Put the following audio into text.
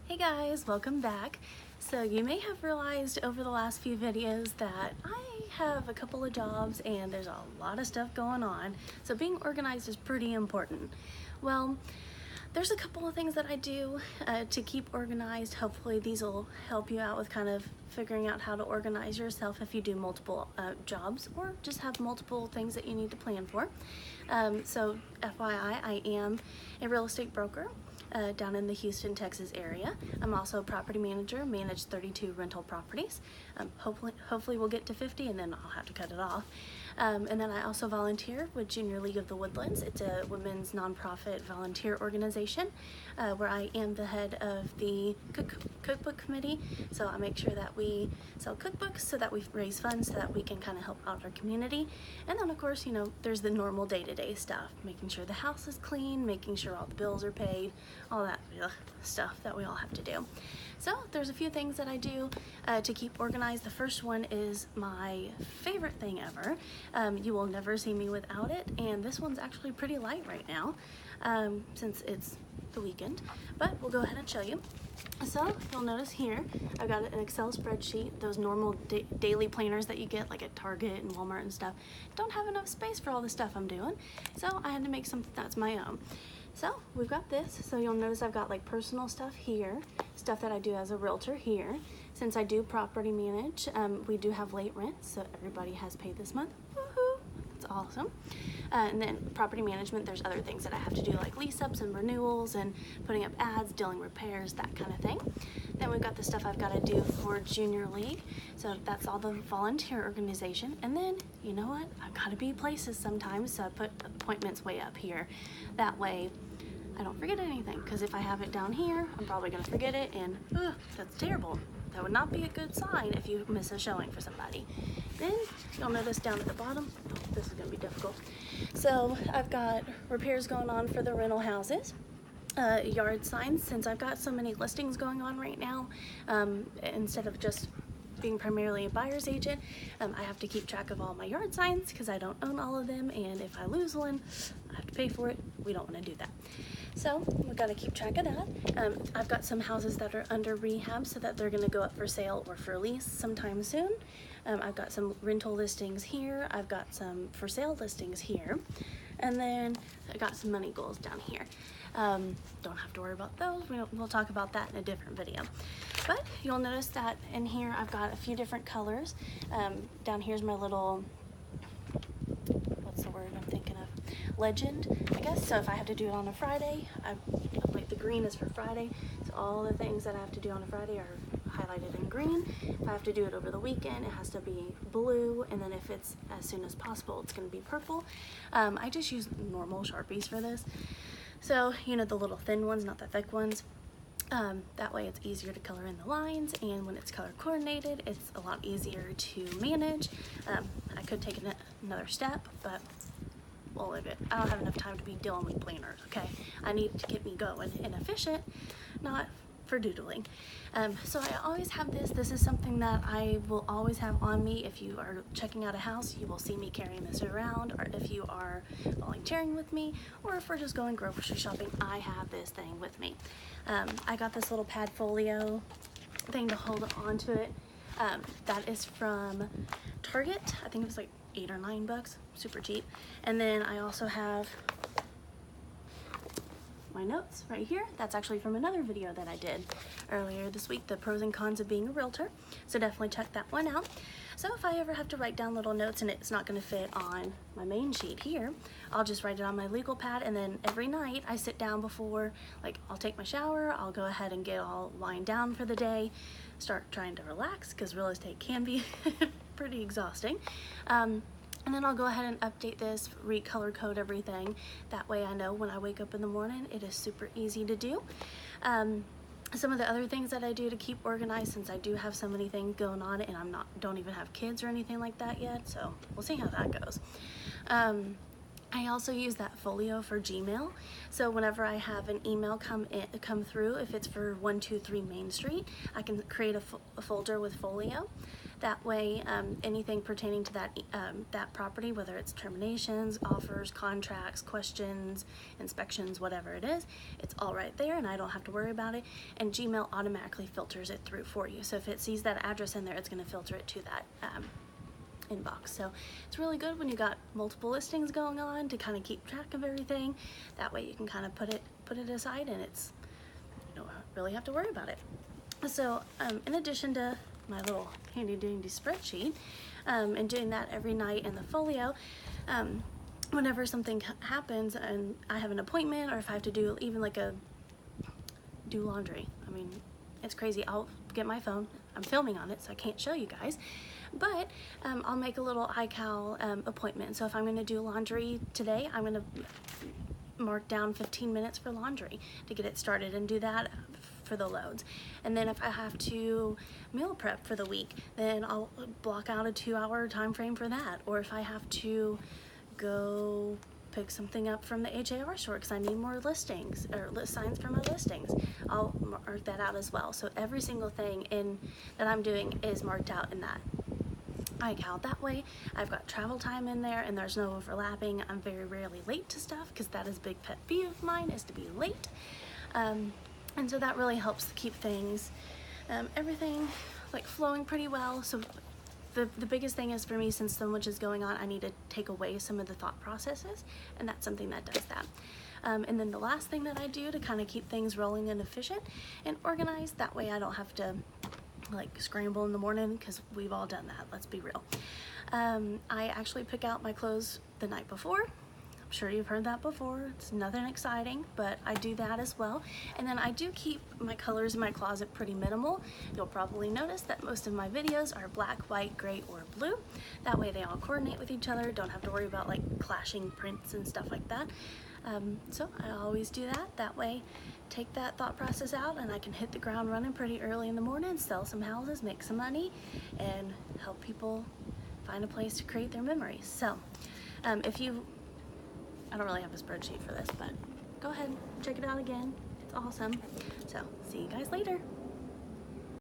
Hey guys, welcome back. So you may have realized over the last few videos that I have a couple of jobs and there's a lot of stuff going on. So being organized is pretty important. Well, there's a couple of things that I do to keep organized. Hopefully these will help you out with kind of figuring out how to organize yourself if you do multiple jobs or just have multiple things that you need to plan for. So FYI, I am a real estate broker down in the Houston, Texas area. I'm also a property manager, manage 32 rental properties. Hopefully we'll get to 50 and then I'll have to cut it off. And then I also volunteer with Junior League of the Woodlands. It's a women's nonprofit volunteer organization where I am the head of the cookbook committee. So I make sure that we sell cookbooks so that we raise funds so that we can kind of help out our community. And then of course, you know, there's the normal day-to-day stuff, making sure the house is clean, making sure all the bills are paid, all that stuff that we all have to do. So there's a few things that I do to keep organized. The first one is my favorite thing ever. You will never see me without it, and this one's actually pretty light right now since it's the weekend, but we'll go ahead and show you. So you'll notice here I've got an Excel spreadsheet. Those normal daily planners that you get like at Target and Walmart and stuff don't have enough space for all the stuff I'm doing, so I had to make something that's my own. So we've got this. So you'll notice I've got like personal stuff here, stuff that I do as a realtor here. Since I do property manage, we do have late rent, so everybody has paid this month. Woohoo! That's awesome. And then property management, there's other things that I have to do like lease ups and renewals and putting up ads, dealing repairs, that kind of thing. Then we've got the stuff I've got to do for Junior League. So that's all the volunteer organization. And then, you know what? I've got to be places sometimes, so I put appointments way up here. That way I don't forget anything, because if I have it down here, I'm probably going to forget it, and that's terrible. That would not be a good sign if you miss a showing for somebody. Then you'll notice down at the bottom, this is going to be difficult. So I've got repairs going on for the rental houses. Yard signs, since I've got so many listings going on right now, instead of just being primarily a buyer's agent, I have to keep track of all my yard signs because I don't own all of them, and if I lose one, I have to pay for it. We don't want to do that. So we've got to keep track of that. I've got some houses that are under rehab so that they're going to go up for sale or for lease sometime soon. I've got some rental listings here. I've got some for sale listings here. And then I got some money goals down here. Don't have to worry about those. We'll talk about that in a different video. But you'll notice that in here I've got a few different colors. Down here's my little, what's the word I'm thinking of? Legend, I guess. So if I have to do it on a Friday, like the green is for Friday. So all the things that I have to do on a Friday are highlighted in green. If I have to do it over the weekend, it has to be blue, and then if it's as soon as possible, it's going to be purple. I just use normal Sharpies for this. So, you know, the little thin ones, not the thick ones. That way it's easier to color in the lines, and when it's color coordinated, it's a lot easier to manage. I could take another step, but we'll leave it. I don't have enough time to be dealing with planners, okay? I need to get me going and efficient, not for doodling. So I always have this. This is something that I will always have on me. If you are checking out a house, you will see me carrying this around, or if you are volunteering with me, or if we're just going grocery shopping, I have this thing with me. I got this little pad folio thing to hold on to it. That is from Target. I think it was like $8 or $9, super cheap. And then I also have my notes right here. That's actually from another video that I did earlier this week, the pros and cons of being a realtor. So definitely check that one out. So if I ever have to write down little notes and it's not going to fit on my main sheet here, I'll just write it on my legal pad, and then every night I sit down before, like, I'll take my shower, I'll go ahead and get all wind down for the day, start trying to relax, because real estate can be pretty exhausting. And then I'll go ahead and update this, recolor code everything. That way I know when I wake up in the morning, it is super easy to do. Some of the other things that I do to keep organized, since I do have so many things going on and don't even have kids or anything like that yet, so we'll see how that goes. I also use that folio for Gmail. So whenever I have an email come through, if it's for 123 Main Street, I can create a folder with folio. That way, anything pertaining to that property, whether it's terminations, offers, contracts, questions, inspections, whatever it is, it's all right there, and I don't have to worry about it. And Gmail automatically filters it through for you. So if it sees that address in there, it's going to filter it to that inbox. So it's really good when you got multiple listings going on to kind of keep track of everything. That way you can kind of put it aside, and it's, you don't really have to worry about it. So in addition to my little handy dandy spreadsheet, and doing that every night in the folio, whenever something happens and I have an appointment, or if I have to do even like do laundry, I mean, it's crazy. I'll get my phone, I'm filming on it so I can't show you guys, but I'll make a little iCal appointment. So if I'm going to do laundry today, I'm going to mark down 15 minutes for laundry to get it started and do that for the loads. And then if I have to meal prep for the week, then I'll block out a 2-hour time frame for that. Or if I have to go pick something up from the HAR store because I need more listings or list signs for my listings, I'll mark that out as well. So every single thing that I'm doing is marked out in that iCal. That way I've got travel time in there and there's no overlapping. I'm very rarely late to stuff because that is a big pet peeve of mine, is to be late. And so that really helps keep things, everything like flowing pretty well. So the biggest thing is for me, since so much is going on, I need to take away some of the thought processes, and that's something that does that. And then the last thing that I do to kind of keep things rolling and efficient and organized, that way I don't have to like scramble in the morning, because we've all done that, let's be real. I actually pick out my clothes the night before. I'm sure you've heard that before. It's nothing exciting, but I do that as well. And then I do keep my colors in my closet pretty minimal. You'll probably notice that most of my videos are black, white, gray, or blue. That way they all coordinate with each other. Don't have to worry about like clashing prints and stuff like that. So I always do that. That way, take that thought process out and I can hit the ground running pretty early in the morning, sell some houses, make some money, and help people find a place to create their memories. So I don't really have a spreadsheet for this, but go ahead, check it out again. It's awesome. So see you guys later.